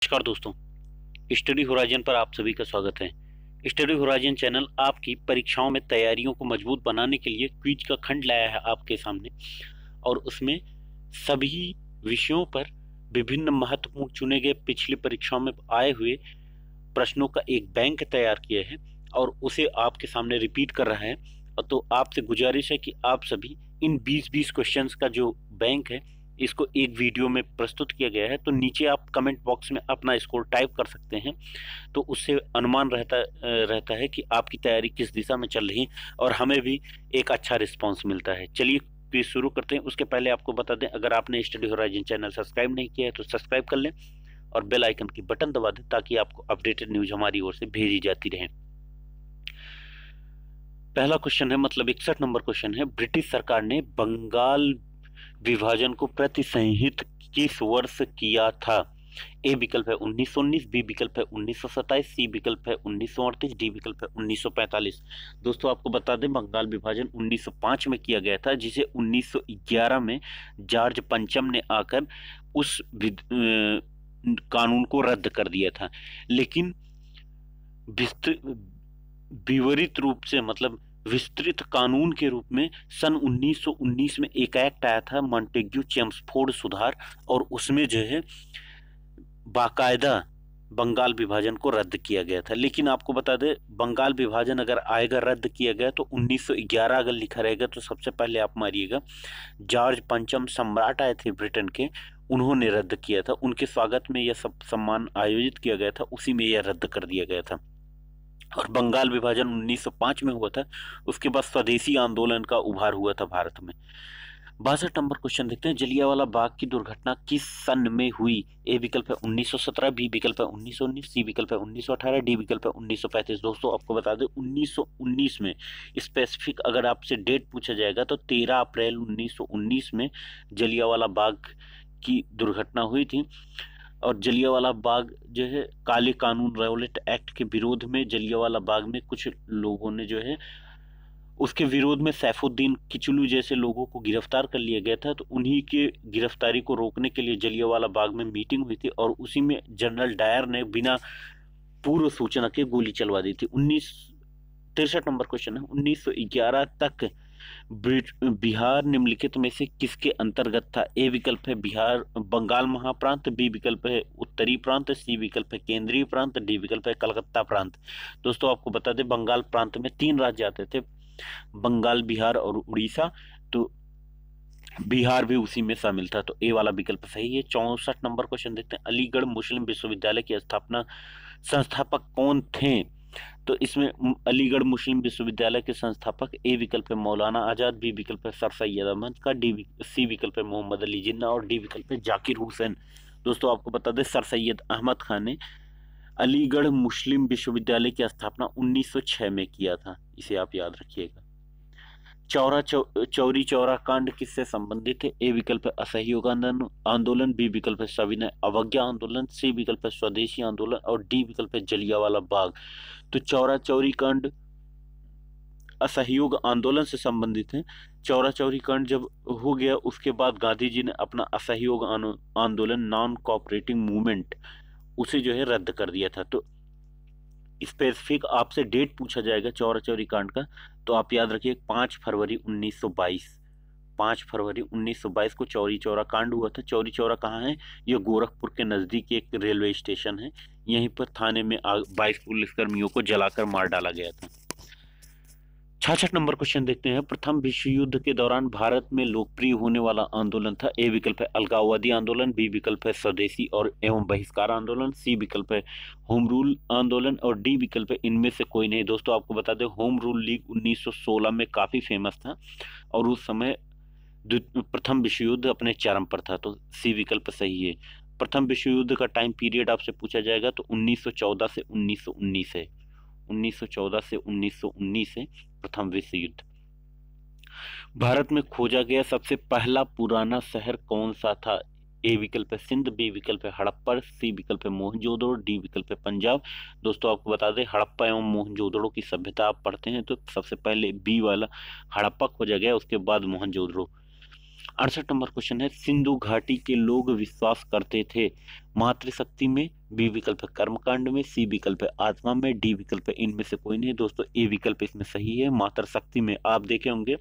नमस्कार दोस्तों, study horizon पर आप सभी का स्वागत है। स्टडी होराइजन चैनल आपकी परीक्षाओं में तैयारियों को मजबूत बनाने के लिए क्विज का खंड लाया है आपके सामने, और उसमें सभी विषयों पर विभिन्न महत्वपूर्ण चुने गए पिछली परीक्षाओं में आए हुए प्रश्नों का एक बैंक तैयार किया है और उसे आपके सामने रिपीट कर रहा है। तो आपसे गुजारिश है कि आप सभी इन 20-20 क्वेश्चंस का जो बैंक है इसको एक वीडियो में प्रस्तुत किया गया है, तो नीचे आप कमेंट बॉक्स में अपना स्कोर टाइप कर सकते हैं। तो उससे अनुमान रहता है कि आपकी तैयारी किस दिशा में चल रही है और हमें भी एक अच्छा रिस्पांस मिलता है। चलिए क्विज शुरू करते हैं। उसके पहले आपको बता दें, अगर आपने स्टडी होराइजन चैनल सब्सक्राइब नहीं किया है तो सब्सक्राइब कर लें और बेल आइकन की बटन दबा दें ताकि आपको अपडेटेड न्यूज हमारी ओर से भेजी जाती रहे। पहला क्वेश्चन है, मतलब 61 नंबर क्वेश्चन है, ब्रिटिश सरकार ने बंगाल विभाजन को प्रतिसंहित किस वर्ष किया था? ए विकल्प है 1919, बी विकल्प है 1927, सी विकल्प है 1938, डी विकल्प है 1945। दोस्तों आपको बता दें, बंगाल विभाजन 1905 में किया गया था, जिसे 1911 में जॉर्ज पंचम ने आकर उस कानून को रद्द कर दिया था। लेकिन विवरित रूप से, मतलब विस्तृत कानून के रूप में सन 1919 में एक एक्ट आया था, मॉन्टेग्यू चेम्सफोर्ड सुधार, और उसमें जो है बाकायदा बंगाल विभाजन को रद्द किया गया था। लेकिन आपको बता दें, बंगाल विभाजन अगर आएगा रद्द किया गया तो 1911 अगर लिखा रहेगा तो सबसे पहले आप मारिएगा। जॉर्ज पंचम सम्राट आए थे ब्रिटेन के, उन्होंने रद्द किया था, उनके स्वागत में यह सब सम्मान आयोजित किया गया था, उसी में यह रद्द कर दिया गया था। और बंगाल विभाजन 1905 में हुआ था। उसके बाद स्वदेशी आंदोलन का उभार हुआ था भारत में। 62 नंबर क्वेश्चन देखते हैं, जलियांवाला बाग की दुर्घटना किस सन में हुई? ए विकल्प है 1917, बी विकल्प है 1919, सी विकल्प है 1918, डी विकल्प है 1935। दोस्तों आपको बता दें 1919 में स्पेसिफिक अगर आपसे डेट पूछा जाएगा तो 13 अप्रैल 1919 में जलियांवाला बाग की दुर्घटना हुई थी। और जलियांवाला बाग जो है, काले कानून रौलट एक्ट के विरोध में जलियांवाला बाग में कुछ लोगों ने जो है उसके विरोध में सैफुद्दीन किचलू जैसे लोगों को गिरफ्तार कर लिया गया था। तो उन्हीं के गिरफ्तारी को रोकने के लिए जलियांवाला बाग में मीटिंग हुई थी और उसी में जनरल डायर ने बिना पूर्व सूचना के गोली चलवा दी थी। 63 नंबर क्वेश्चन है, 1911 तक बिहार निम्नलिखित में से किसके अंतर्गत था? ए विकल्प है बिहार बंगाल महाप्रांत, बी विकल्प है उत्तरी प्रांत, सी विकल्प है केंद्रीय प्रांत, डी विकल्प है कलकत्ता प्रांत। दोस्तों आपको बता दें, बंगाल प्रांत में 3 राज्य आते थे, बंगाल, बिहार और उड़ीसा। तो बिहार भी उसी में शामिल था, तो ए वाला विकल्प सही है। 64 नंबर क्वेश्चन देखते हैं, अलीगढ़ मुस्लिम विश्वविद्यालय के संस्थापक कौन थे? तो इसमें अलीगढ़ मुस्लिम विश्वविद्यालय के संस्थापक ए विकल्प है मौलाना आजाद, बी विकल्प है सर सैयद अहमद का, सी विकल्प है मोहम्मद अली जिन्ना और डी विकल्प है जाकिर हुसैन। दोस्तों आपको बता दें, सर सैयद अहमद खान ने अलीगढ़ मुस्लिम विश्वविद्यालय की स्थापना 1906 में किया था, इसे आप याद रखिएगा। चौरी चौरा कांड किससे संबंधित है? ए विकल्प है असहयोग आंदोलन, बी विकल्प है सविनय अवज्ञा आंदोलन, सी विकल्प है स्वदेशी आंदोलन और डी विकल्प है जलियांवाला बाग। तो चौरा चौरी कांड असहयोग आंदोलन से संबंधित है। चौरा चौरी कांड जब हो गया उसके बाद गांधी जी ने अपना असहयोग आंदोलन, नॉन कोऑपरेटिंग मूवमेंट, उसे जो है रद्द कर दिया था। तो स्पेसिफिक आपसे डेट पूछा जाएगा चौरा चौरी कांड का, तो आप याद रखिए 5 फरवरी 1922। 5 फरवरी 1922 को चौरी चौरा कांड हुआ था। चौरी चौरा कहाँ है? यह गोरखपुर के नजदीक एक रेलवे स्टेशन है। यहीं पर थाने में 22 पुलिसकर्मियों को जलाकर मार डाला गया था। 66 नंबर क्वेश्चन देखते हैं, प्रथम विश्व युद्ध के दौरान भारत में लोकप्रिय होने वाला आंदोलन था। ए विकल्प है अलगाववादी आंदोलन, बी विकल्प है स्वदेशी और एवं बहिष्कार आंदोलन, सी विकल्प है होम रूल आंदोलन और डी विकल्प है इनमें से कोई नहीं। दोस्तों आपको बता दें, होम रूल लीग 1916 में काफी फेमस था और उस समय प्रथम विश्व युद्ध अपने चरम पर था, तो सी विकल्प सही है। प्रथम विश्व युद्ध का टाइम पीरियड आपसे पूछा जाएगा तो 1914 से 1919 है। 1914 से 1919 है प्रथम विश्व युद्ध। भारत में खोजा गया सबसे पहला पुराना शहर कौन सा था? ए विकल्प है सिंध, बी विकल्प है हड़प्पा, सी विकल्प है मोहनजोदड़ो, डी विकल्प है पंजाब। दोस्तों आपको बता दें, हड़प्पा एवं मोहनजोदड़ो की सभ्यता आप पढ़ते हैं तो सबसे पहले बी वाला हड़प्पा खोजा गया, उसके बाद मोहनजोदड़ो। 68 नंबर क्वेश्चन है, सिंधु घाटी के लोग विश्वास करते थे मातृशक्ति में, बी विकल्प है कर्मकांड में, सी विकल्प है आत्मा में, डी विकल्प है इनमें से कोई नहीं। दोस्तों ए विकल्प इसमें सही है, मातृशक्ति में। आप देखे होंगे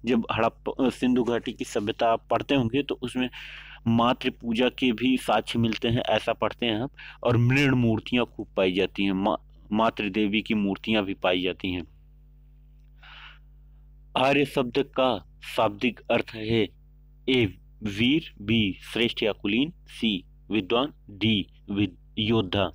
जब हड़प्पा सिंधु घाटी की सभ्यता आप पढ़ते होंगे तो उसमें मातृ पूजा के भी साक्ष्य मिलते हैं, ऐसा पढ़ते हैं हम। और मृण मूर्तियां खूब पाई जाती हैं, मातृ देवी की मूर्तियां भी पाई जाती हैं। आर्य शब्द का शाब्दिक अर्थ है, ए वीर, बी श्रेष्ठ या कुलीन, सी विद्वान, डी योद्धा।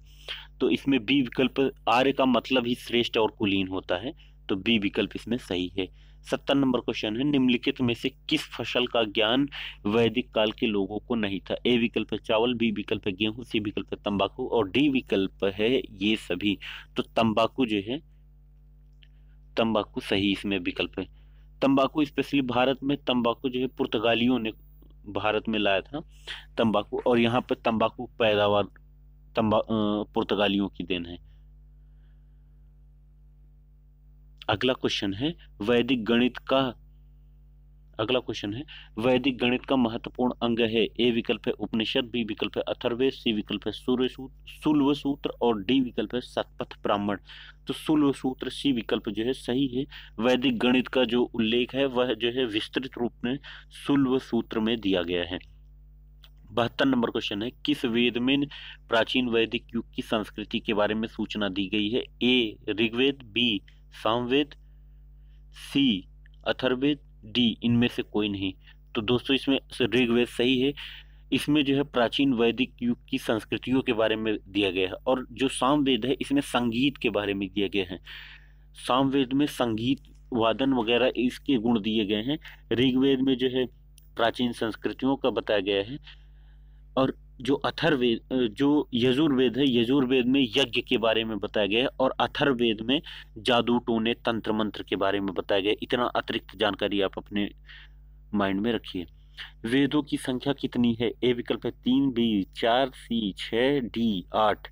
तो इसमें बी विकल्प, आर्य का मतलब ही श्रेष्ठ और कुलीन होता है, तो बी विकल्प इसमें सही है। 70 नंबर क्वेश्चन है, निम्नलिखित में से किस फसल का ज्ञान वैदिक काल के लोगों को नहीं था? ए विकल्प है चावल, बी विकल्प है गेहूं, सी विकल्प है तंबाकू और डी विकल्प है ये सभी। तो तंबाकू जो है, तंबाकू सही इसमें विकल्प है। तंबाकू स्पेशली भारत में, तंबाकू जो है पुर्तगालियों ने भारत में लाया था तंबाकू, और यहाँ पे तंबाकू पैदावार पुर्तगालियों की देन है। अगला क्वेश्चन है, वैदिक गणित का महत्वपूर्ण अंग है। ए विकल्प है उपनिषद, बी विकल्प है अथर्ववेद, सी विकल्प है शूल्व सूत्र और डी विकल्प है शतपथ ब्राह्मण। तो शूल्व सूत्र सी विकल्प जो है सही है। वैदिक गणित का जो उल्लेख है वह जो है विस्तृत रूप में शूल्व सूत्र में दिया गया है। 72 नंबर क्वेश्चन है, किस वेद में प्राचीन वैदिक युग की संस्कृति के बारे में सूचना दी गई है? ए ऋग्वेद, बी सामवेद, सी अथर्ववेद, डी इनमें से कोई नहीं। तो दोस्तों इसमें ऋग्वेद सही है। इसमें जो है प्राचीन वैदिक युग की संस्कृतियों के बारे में दिया गया है। और जो सामवेद है इसमें संगीत के बारे में दिया गया है। सामवेद में संगीत वादन वगैरह इसके गुण दिए गए हैं। ऋग्वेद में जो है प्राचीन संस्कृतियों का बताया गया है। और जो अथर्ववेद, जो यजुर्वेद है, यजुर्वेद में यज्ञ के बारे में बताया गया है। और अथर्ववेद में जादू टोने तंत्र मंत्र के बारे में बताया गया है। इतना अतिरिक्त जानकारी आप अपने माइंड में रखिए। वेदों की संख्या कितनी है? ए विकल्प है 3, बी 4, सी 6, डी 8।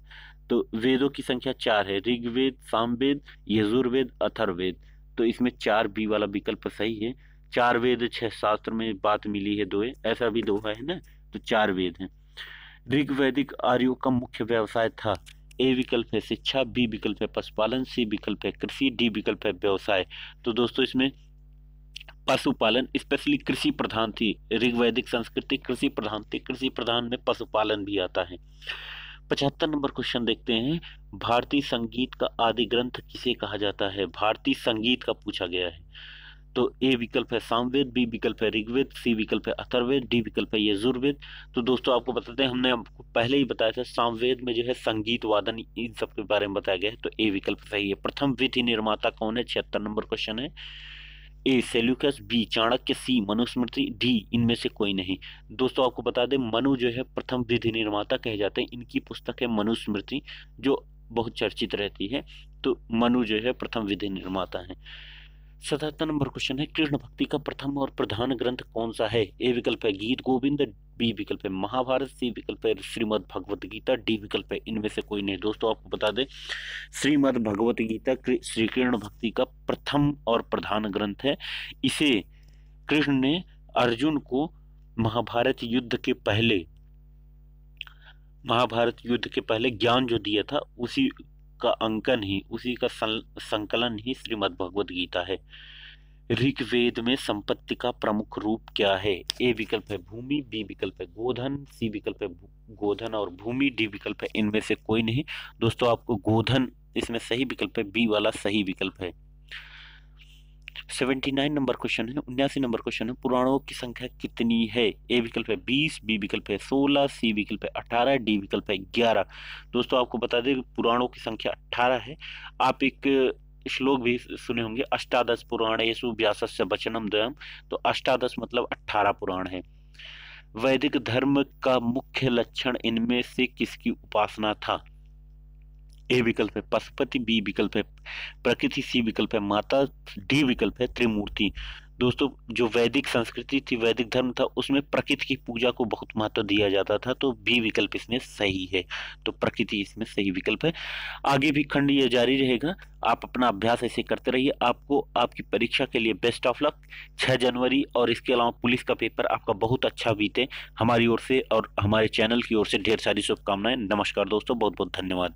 तो वेदों की संख्या 4 है, ऋग्वेद, सामवेद, यजुर्वेद, अथर्ववेद। तो इसमें 4 बी वाला विकल्प सही है। 4 वेद 6 शास्त्र में बात मिली है, दोहे ऐसा भी दोहा है ना, तो 4 वेद हैं। ऋग्वैदिक आर्यों का मुख्य व्यवसाय था। ए विकल्प है शिक्षा, बी विकल्प है पशुपालन, सी विकल्प है कृषि, डी विकल्प है व्यवसाय। तो दोस्तों इसमें पशुपालन, स्पेशली कृषि प्रधान थी। ऋग्वैदिक संस्कृति कृषि प्रधान थी, कृषि प्रधान में पशुपालन भी आता है। 75 नंबर क्वेश्चन देखते हैं, भारतीय संगीत का आदि ग्रंथ किसे कहा जाता है? भारतीय संगीत का पूछा गया है। तो ए विकल्प है सामवेद, बी विकल्प है ऋग्वेद, सी विकल्प है अथर्ववेद, डी विकल्प है यजुर्वेद। तो दोस्तों आपको बताते हैं, हमने आपको पहले ही बताया था सामवेद में जो है संगीत वादन इन सब के बारे में बताया गया है। तो ए विकल्प सही है। प्रथम विधि निर्माता कौन है? 76 नंबर क्वेश्चन है। ए सेल्यूकस, बी चाणक्य, सी मनुस्मृति, डी इनमें से कोई नहीं। दोस्तों आपको बता दें, मनु जो है प्रथम विधि निर्माता कहे जाते हैं। इनकी पुस्तक है मनुस्मृति जो बहुत चर्चित रहती है। तो मनु जो है प्रथम विधि निर्माता है। 77 नंबर क्वेश्चन है, कृष्ण भक्ति का प्रथम और प्रधान ग्रंथ कौन सा है? ए विकल्प है गीत गोविंद, बी विकल्प है महाभारत, सी विकल्प है श्रीमद् भगवत गीता, डी विकल्प है इनमें से कोई नहीं। दोस्तों आपको बता दें, श्रीमद् भगवत गीता श्री कृष्ण भक्ति का प्रथम और प्रधान ग्रंथ है। इसे कृष्ण ने अर्जुन को महाभारत युद्ध के पहले ज्ञान जो दिया था उसी का अंकन ही, उसी का संकलन ही श्रीमद् भगवत गीता है। ऋग्वेद में संपत्ति का प्रमुख रूप क्या है? ए विकल्प है भूमि, बी विकल्प है गोधन, सी विकल्प है गोधन और भूमि, डी विकल्प है इनमें से कोई नहीं। दोस्तों आपको गोधन इसमें सही विकल्प है, बी वाला सही विकल्प है। 79 नंबर क्वेश्चन है, 79 नंबर क्वेश्चन है, पुराणों की संख्या कितनी है? ए विकल्प है 20, बी विकल्प है 16, सी विकल्प है 18, डी विकल्प है 11। दोस्तों आपको बता दें पुराणों की संख्या 18 है। आप एक श्लोक भी सुने होंगे, अष्टादश पुराणेषु व्यासस्य वचनम द्वयम्। तो अष्टादश मतलब 18 पुराण है। वैदिक धर्म का मुख्य लक्षण इनमें से किसकी उपासना था? ए विकल्प है पशुपति, बी विकल्प है प्रकृति, सी विकल्प है माता, डी विकल्प है त्रिमूर्ति। दोस्तों जो वैदिक संस्कृति थी, वैदिक धर्म था, उसमें प्रकृति की पूजा को बहुत महत्व दिया जाता था, तो बी विकल्प इसमें सही है। तो प्रकृति इसमें सही विकल्प है। आगे भी खंड ये जारी रहेगा, आप अपना अभ्यास ऐसे करते रहिए। आपको आपकी परीक्षा के लिए बेस्ट ऑफ लक। 6 जनवरी और इसके अलावा पुलिस का पेपर आपका बहुत अच्छा बीते, हमारी ओर से और हमारे चैनल की ओर से ढेर सारी शुभकामनाएं। नमस्कार दोस्तों, बहुत बहुत धन्यवाद।